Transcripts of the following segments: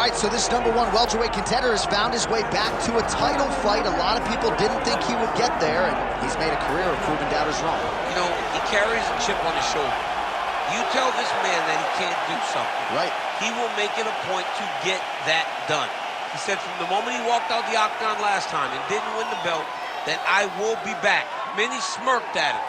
All right, so this #1 welterweight contender has found his way back to a title fight. A lot of people didn't think he would get there, and he's made a career of proving doubters wrong. You know, he carries a chip on his shoulder. You tell this man that he can't do something. Right. He will make it a point to get that done. He said from the moment he walked out the octagon last time and didn't win the belt, that I will be back. Many smirked at him.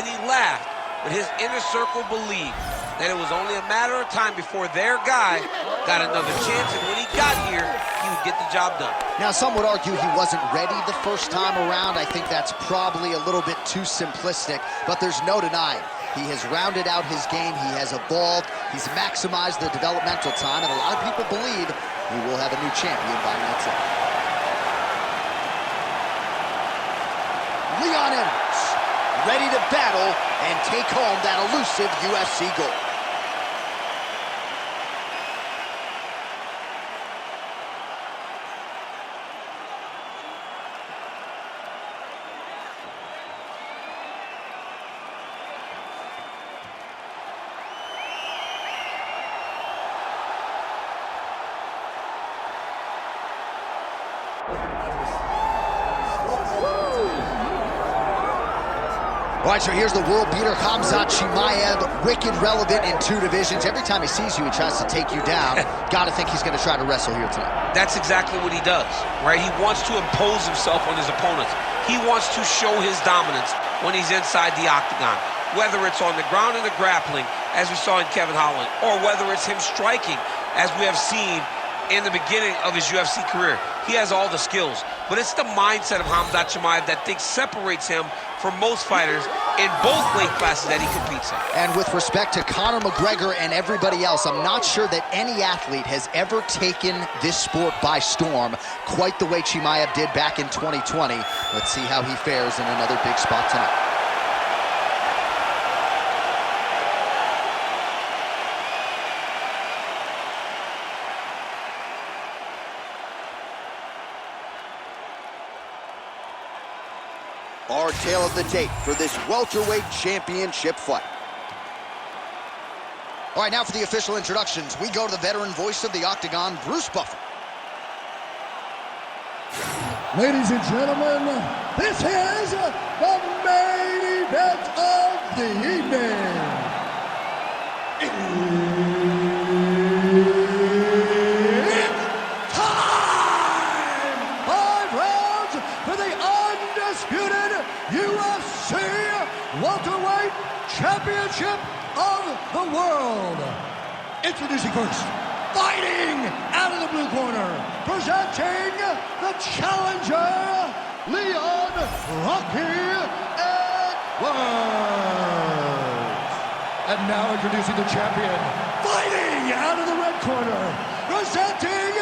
Many laughed. But his inner circle believed that it was only a matter of time before their guy got another chance, and when he got here, he would get the job done. Now, some would argue he wasn't ready the first time around. I think that's probably a little bit too simplistic, but there's no denying. He has rounded out his game, he has evolved, he's maximized the developmental time, and a lot of people believe he will have a new champion by night out. Leon Edwards, ready to battle and take home that elusive UFC gold. All right, so here's the world beater, Khamzat Chimaev, wicked relevant in 2 divisions. Every time he sees you, he tries to take you down. Gotta think he's gonna try to wrestle here tonight. That's exactly what he does, right? He wants to impose himself on his opponents. He wants to show his dominance when he's inside the octagon, whether it's on the ground in the grappling, as we saw in Kevin Holland, or whether it's him striking, as we have seen in the beginning of his UFC career. He has all the skills, but it's the mindset of Khamzat Chimaev that separates him from most fighters in both weight classes that he competes in. And with respect to Conor McGregor and everybody else, I'm not sure that any athlete has ever taken this sport by storm quite the way Chimaev did back in 2020. Let's see how he fares in another big spot tonight. Our tale of the tape for this welterweight championship fight. All right, now for the official introductions, we go to the veteran voice of the Octagon, Bruce Buffer. Ladies and gentlemen, this is the main event of the evening. It's time! 5 rounds for the undisputed UFC Welterweight Championship of the World. Introducing first, fighting out of the blue corner, presenting the challenger, Leon Rocky Edwards. And now introducing the champion, fighting out of the red corner, presenting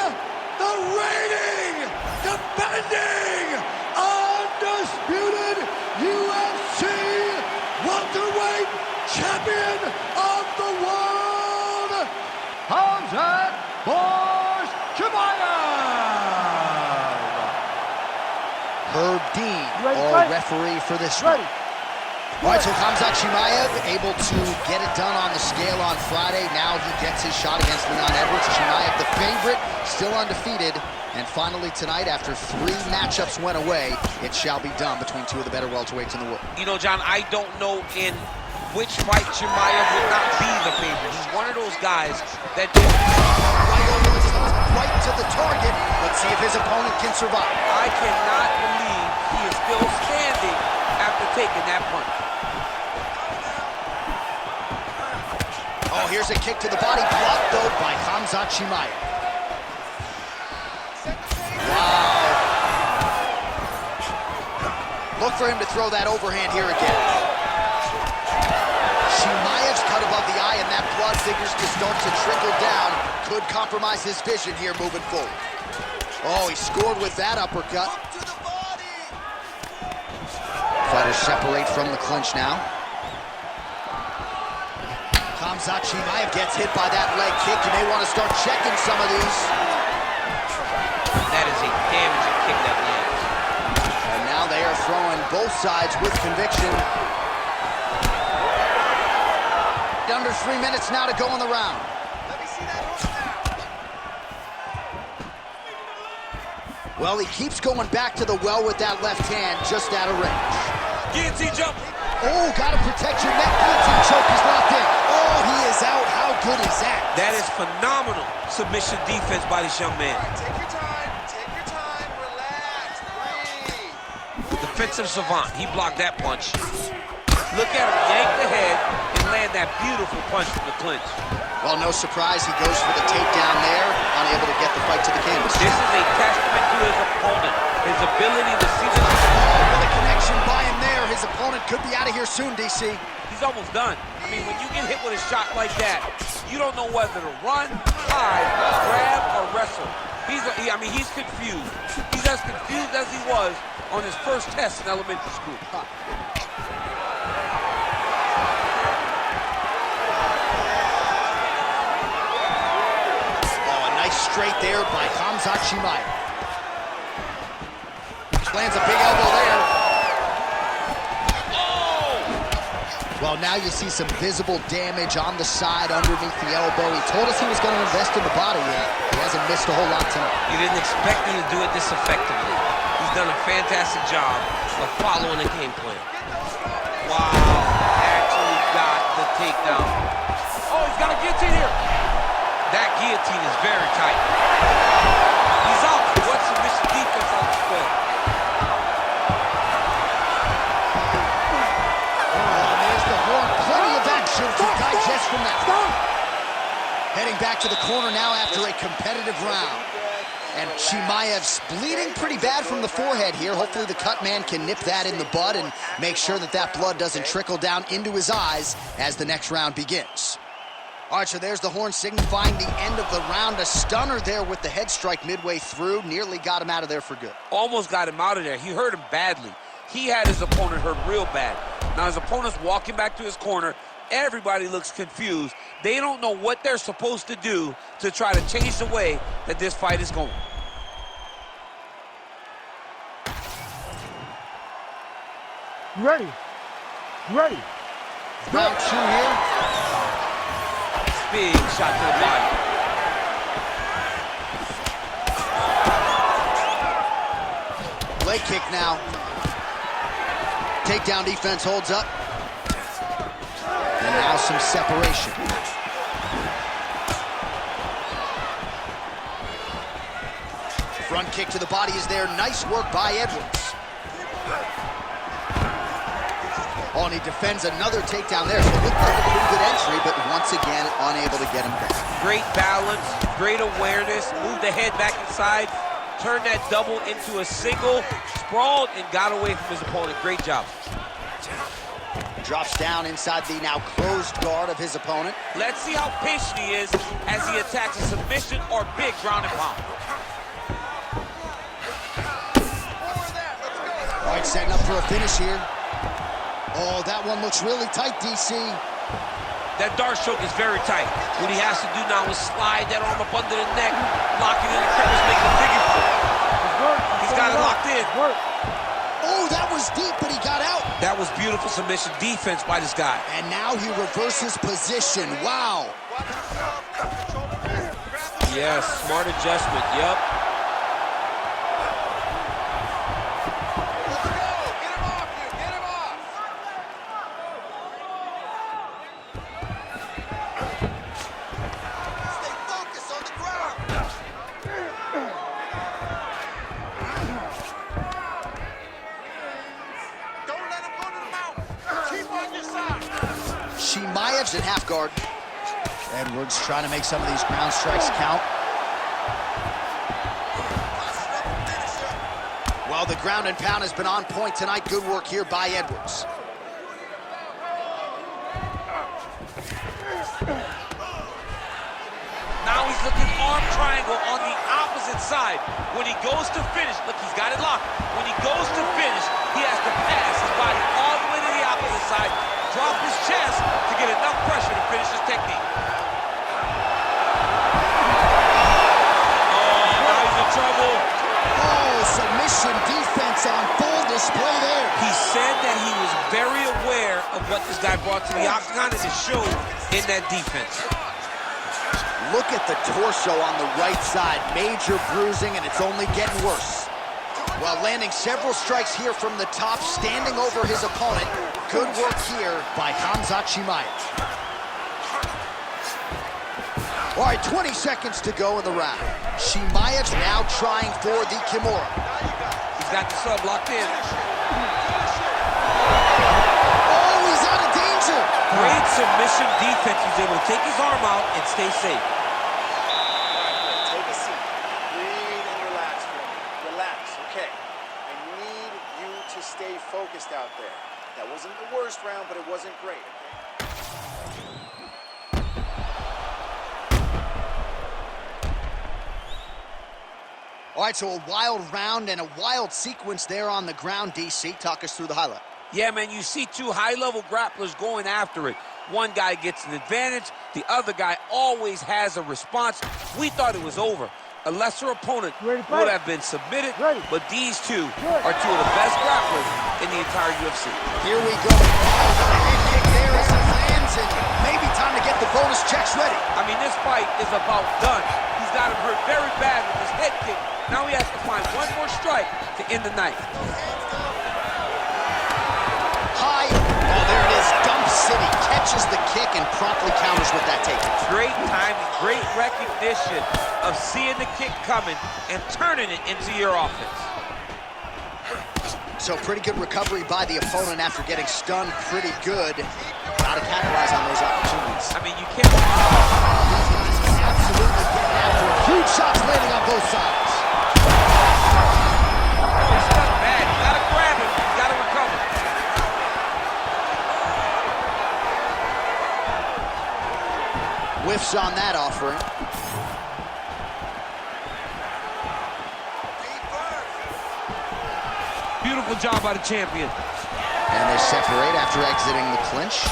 the reigning, defending, undisputed UFC welterweight champion of the world, Khamzat Chimaev. Herb Dean, our referee for this one. All right, so Khamzat Chimaev able to get it done on the scale on Friday. Now he gets his shot against Leon Edwards. Chimaev, the favorite, still undefeated. And finally tonight, after 3 matchups went away, it shall be done between 2 of the better welterweights in the world. You know, John, I don't know in which fight Chimaev would not be the favorite. He's one of those guys that just right over the top, right to the target. Let's see if his opponent can survive. I cannot believe he is still standing after taking that punch. Oh, here's a kick to the body, blocked though by Khamzat Chimaev. Wow. Look for him to throw that overhand here again. Chimaev's cut above the eye, and that blood figures to start to trickle down. Could compromise his vision here moving forward. Oh, he scored with that uppercut. Fighters separate from the clinch now. Khamzat Chimaev gets hit by that leg kick. You may want to start checking some of these. That is a damaging kick that lands. And now they are throwing both sides with conviction. Under 3 minutes now to go in the round. Let me see that hook now. Well, he keeps going back to the well with that left hand, just out of range. Guillotine jump. Oh, gotta protect your neck. Guillotine choke is locked in. Oh, he is out. How good is that? That is phenomenal submission defense by this young man. Take your time, relax, breathe. Defensive savant, he blocked that punch. Look at him yank the head and land that beautiful punch from the clinch. Well, no surprise, he goes for the takedown there, unable to get the fight to the canvas. This is a testament to his opponent, his ability to see the... With a connection by him there, his opponent could be out of here soon, DC. He's almost done. I mean, when you get hit with a shot like that, you don't know whether to run, hide, grab, or wrestle. He's confused. He's as confused as he was on his first test in elementary school. Straight there by Khamzat Chimaev. Lands a big elbow there. Oh! Well, now you see some visible damage on the side underneath the elbow. He told us he was going to invest in the body, and he hasn't missed a whole lot tonight. You didn't expect him to do it this effectively. He's done a fantastic job of following the game plan. Wow, actually got the takedown. Oh, he's got a guillotine here. That guillotine is very tight. He's out. What submission defense on display? Oh, there's the horn. Plenty of action to digest from that. Heading back to the corner now after a competitive round. And Chimaev's bleeding pretty bad from the forehead here. Hopefully the cut man can nip that in the bud and make sure that that blood doesn't trickle down into his eyes as the next round begins. All right, so there's the horn signifying the end of the round. A stunner there with the head strike midway through. Nearly got him out of there for good. Almost got him out of there. He hurt him badly. He had his opponent hurt real bad. Now his opponent's walking back to his corner. Everybody looks confused. They don't know what they're supposed to do to try to change the way that this fight is going. Ready. Round two here. Big shot to the body. Leg kick now. Takedown defense holds up. And now some separation. Front kick to the body is there. Nice work by Edwards. Oh, and he defends another takedown there. So it looked like a pretty good entry, but once again, unable to get him back. Great balance, great awareness, moved the head back inside, turned that double into a single, sprawled, and got away from his opponent. Great job. Drops down inside the now closed guard of his opponent. Let's see how patient he is as he attacks a submission or big ground and pound. All right, setting up for a finish here. Oh, that one looks really tight, DC. That Darce choke is very tight. What he has to do now is slide that arm up under the neck, lock it in the crevice, make a figure four. He's got it locked in. Oh, that was deep, but he got out. That was beautiful submission defense by this guy. And now he reverses position. Wow. Yes, smart adjustment, yep. Chimaev's at half guard. Edwards trying to make some of these ground strikes count. Well, the ground and pound has been on point tonight. Good work here by Edwards. Now he's looking arm triangle on the opposite side. When he goes to finish, look, he's got it locked. When he goes to finish, he has to pass his body all the way to the opposite side, drop his chest to get enough pressure to finish his technique. Oh, now he's in trouble. Oh, submission defense on full display there. He said that he was very aware of what this guy brought to the octagon, and it showed in that defense. Look at the torso on the right side. Major bruising, and it's only getting worse. Well, landing several strikes here from the top, standing over his opponent. Good work here by Khamzat Chimaev. All right, 20 seconds to go in the round. Chimaev's now trying for the Kimura. He's got the sub locked in. Oh, he's out of danger. Great submission defense. He's able to take his arm out and stay safe. Take a seat. Breathe and relax for me. Relax, okay? I need you to stay focused out there. That wasn't the worst round, but it wasn't great, okay? All right, so a wild round and a wild sequence there on the ground, DC. Talk us through the highlight. Yeah, man, you see two high-level grapplers going after it. One guy gets an advantage. The other guy always has a response. We thought it was over. A lesser opponent would have been submitted, but these two are two of the best grapplers in the entire UFC. Here we go. A head kick there as he lands, and maybe time to get the bonus checks ready. I mean, this fight is about done. He's got him hurt very bad with his head kick. Now he has to find one more strike to end the night. High. Oh, there it is. Dump City catches the kick and promptly counters with that takedown. Great timing, great recognition of seeing the kick coming and turning it into your offense. So pretty good recovery by the opponent after getting stunned pretty good. Got to capitalize on those opportunities. I mean, you can't... These guys are absolutely getting after it. Huge shots landing on both sides. He's stuck bad. You got to grab him. You got to recover. Whiffs on that offering. Beautiful job by the champion. And they separate after exiting the clinch. He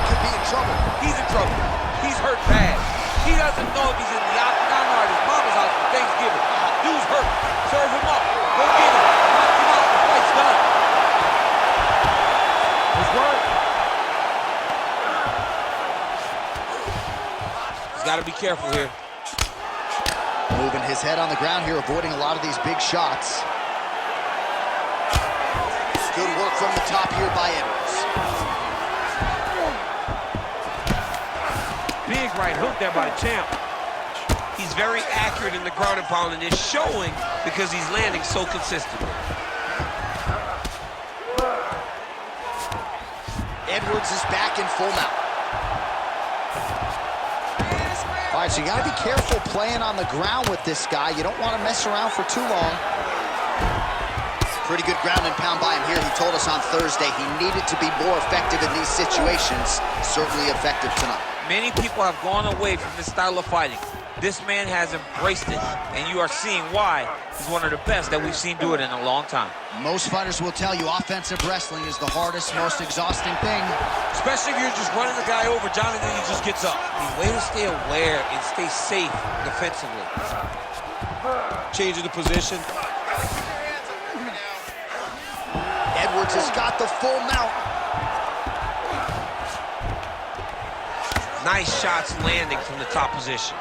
could be in trouble. He's in trouble. He's hurt bad. He doesn't know if he's in the octagon or at his mama's house for Thanksgiving. Dude's hurt. Serve him up. Go get him. Knock him out. The fight's done. It's work. He's got to be careful here. Moving his head on the ground here, avoiding a lot of these big shots. Good work from the top here by Edwards. Big right hook there by the champ. He's very accurate in the ground and pound, and it's showing because he's landing so consistently. Edwards is back in full mount. All right, so you got to be careful playing on the ground with this guy. You don't want to mess around for too long. Pretty good ground and pound by him here. He told us on Thursday he needed to be more effective in these situations. Certainly effective tonight. Many people have gone away from this style of fighting. This man has embraced it, and you are seeing why he's one of the best that we've seen do it in a long time. Most fighters will tell you offensive wrestling is the hardest, most exhausting thing. Especially if you're just running the guy over, John, and then he just gets up. The way to stay aware and stay safe defensively. Changing the position. Edwards has got the full mount. Nice shots landing from the top position.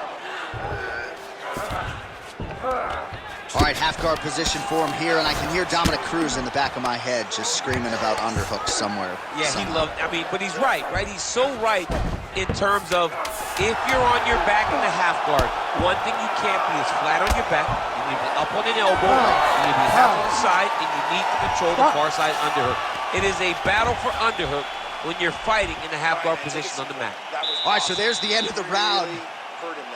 All right, half guard position for him here, and I can hear Dominic Cruz in the back of my head just screaming about underhooks somewhere. Yeah, he loved, I mean, but he's right? He's so right in terms of if you're on your back in the half guard, one thing you can't be is flat on your back. You need to be up on an elbow, you need to be half on the side, and you need to control the far side underhook. It is a battle for underhook when you're fighting in the half guard position on the mat. All right, so there's the end of the round.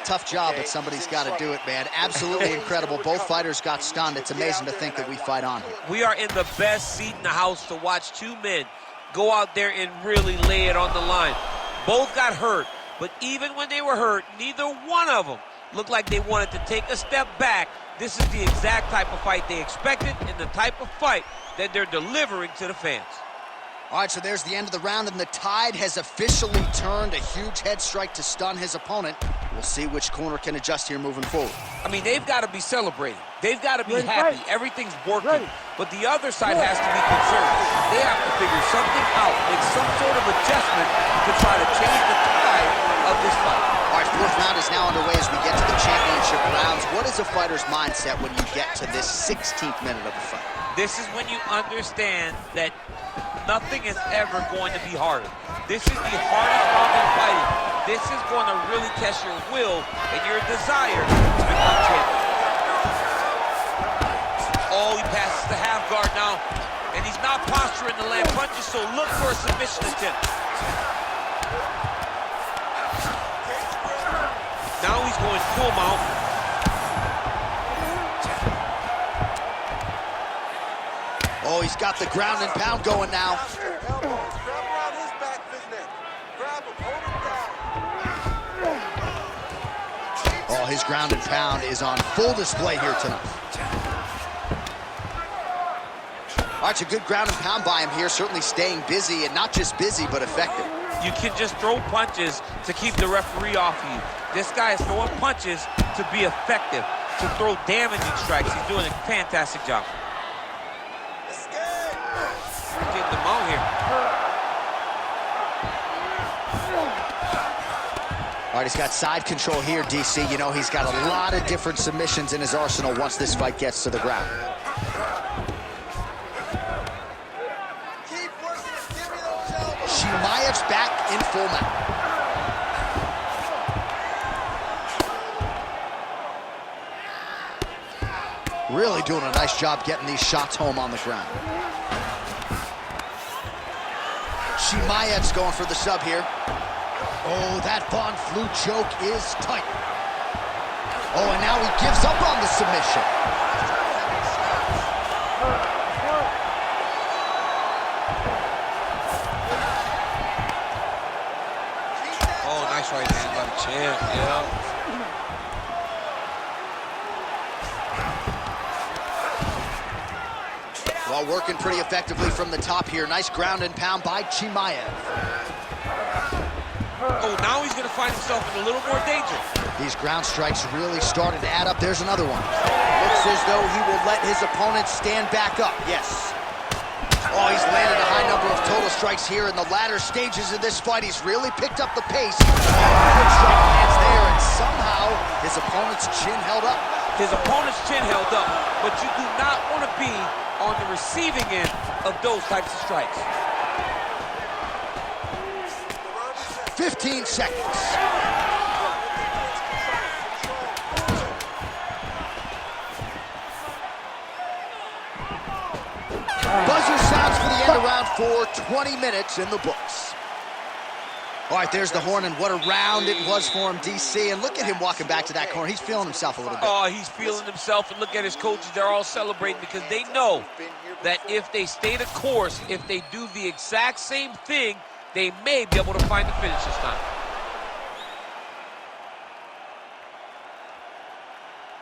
Tough job, but somebody's got to do it, man. Absolutely incredible. Both fighters got stunned. It's amazing to think that we fight on here. We are in the best seat in the house to watch two men go out there and really lay it on the line. Both got hurt, but even when they were hurt, neither one of them looked like they wanted to take a step back. This is the exact type of fight they expected and the type of fight that they're delivering to the fans. All right, so there's the end of the round, and the tide has officially turned. A huge head strike to stun his opponent. We'll see which corner can adjust here moving forward. I mean, they've got to be celebrating. They've got to be happy. Everything's working. But the other side has to be concerned. They have to figure something out, make some sort of adjustment to try to change the tide of this fight. All right, fourth round is now underway as we get to the championship of rounds. What is a fighter's mindset when you get to this 16th minute of the fight? This is when you understand that nothing is ever going to be harder. This is the hardest round in fighting. This is going to really test your will and your desire to become champion. Oh, he passes the half guard now, and he's not posturing to land punches, so look for a submission attempt. Now he's going full mount. Oh, he's got the ground and pound going now. Oh, his ground and pound is on full display here tonight. All right, it's a good ground and pound by him here, certainly staying busy, and not just busy, but effective. You can just throw punches to keep the referee off of you. This guy is throwing punches to be effective, to throw damaging strikes. He's doing a fantastic job. Getting them out here. All right, he's got side control here, DC. You know, he's got a lot of different submissions in his arsenal once this fight gets to the ground. Chimaev's back in full mount. Really doing a nice job getting these shots home on the ground. Chimaev's going for the sub here. Oh, that Von Flue choke is tight. Oh, and now he gives up on the submission. Oh, nice right hand by the champ, yeah. Well, working pretty effectively from the top here. Nice ground and pound by Chimaev. Oh, now he's going to find himself in a little more danger. These ground strikes really started to add up. There's another one. Looks as though he will let his opponent stand back up. Yes. Oh, he's landed a high number of total strikes here in the latter stages of this fight. He's really picked up the pace. Good strike lands there, and somehow his opponent's chin held up. His opponent's chin held up, but you do not want to be on the receiving end of those types of strikes. 15 seconds. Buzzer sounds for the end of round 4, 20 minutes in the books. All right, there's the horn, and what a round it was for him, DC. And look at him walking back to that corner. He's feeling himself a little bit. Oh, he's feeling himself, and look at his coaches. They're all celebrating because they know that if they stay the course, if they do the exact same thing, they may be able to find the finish this time.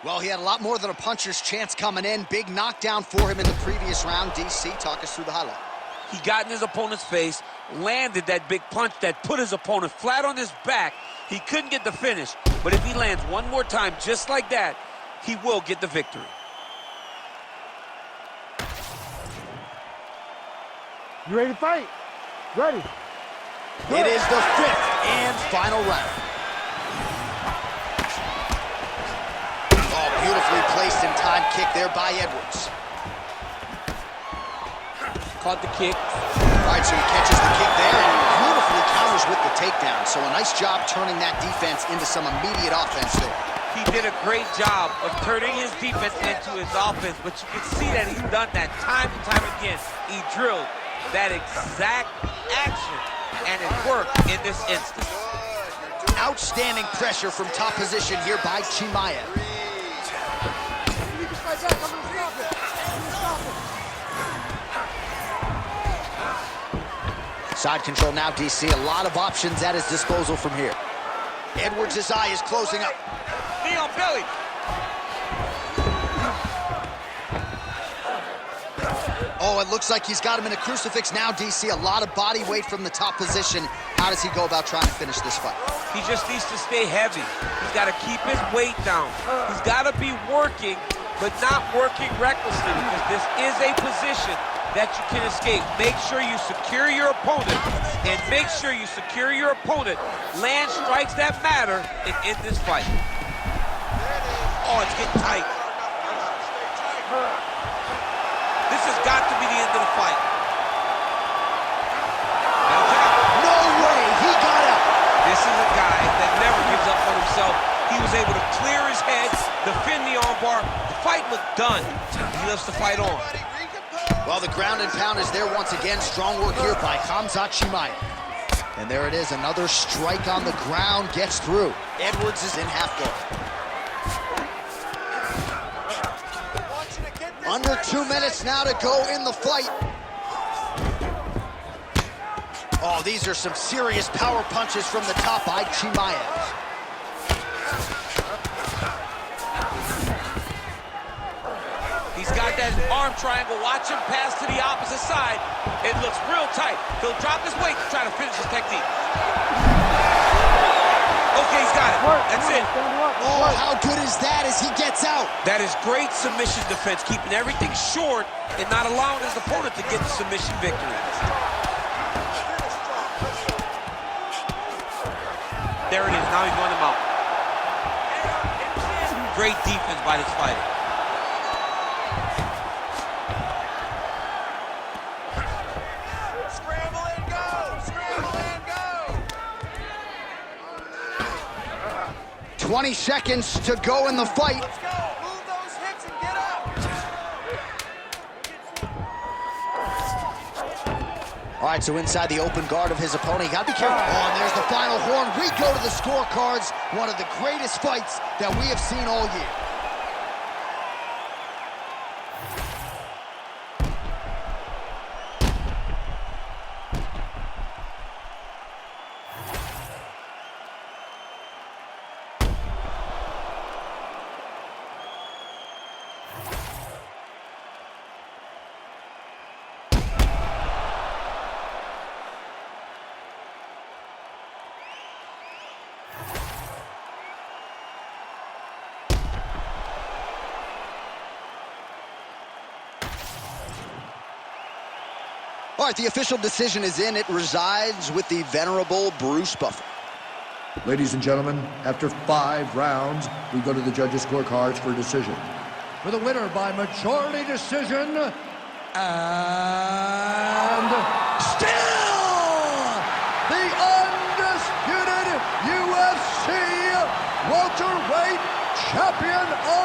Well, he had a lot more than a puncher's chance coming in. Big knockdown for him in the previous round. DC, talk us through the highlight. He got in his opponent's face, landed that big punch that put his opponent flat on his back. He couldn't get the finish, but if he lands one more time just like that, he will get the victory. You ready to fight? Ready. It is the 5th and final round. Oh, beautifully placed and timed kick there by Edwards. Caught the kick. All right, so he catches the kick there and beautifully counters with the takedown. So a nice job turning that defense into some immediate offense there. He did a great job of turning his defense into his offense, but you can see that he's done that time and time again. He drilled that exact action, and it worked in this instance. Outstanding pressure from top position here by Chimaev. Side control now, DC. A lot of options at his disposal from here. Edwards' eye is closing up. Knee on belly. Oh, it looks like he's got him in a crucifix now, DC. A lot of body weight from the top position. How does he go about trying to finish this fight? He just needs to stay heavy. He's got to keep his weight down. He's got to be working, but not working recklessly, because this is a position that you can escape. Make sure you secure your opponent, and make sure you secure your opponent. Land strikes that matter and end this fight. armbar. The fight looked done. He lifts the fight on. Well, the ground and pound is there once again. Strong work here by Khamzat Chimaev. And there it is, another strike on the ground gets through. Edwards is in half guard. Under 2 minutes now to go in the fight. Oh, these are some serious power punches from the top by Chimaev. He's got that arm triangle. Watch him pass to the opposite side. It looks real tight. He'll drop his weight to try to finish his technique. Okay, he's got it. That's it. Oh, how good is that as he gets out? That is great submission defense, keeping everything short and not allowing his opponent to get the submission victory. There it is. Now he's running him out. Great defense by this fighter. Scramble and go! Scramble and go! 20 seconds to go in the fight. Let's go! Move those hips and get up! All right, so inside the open guard of his opponent, you gotta be careful. Oh, and there's the final horn. We go to the scorecards. One of the greatest fights that we have seen all year. All right, the official decision is in. It resides with the venerable Bruce Buffer. Ladies and gentlemen, after 5 rounds, we go to the judges' scorecards for a decision. For the winner by majority decision, and still the undisputed UFC welterweight champion of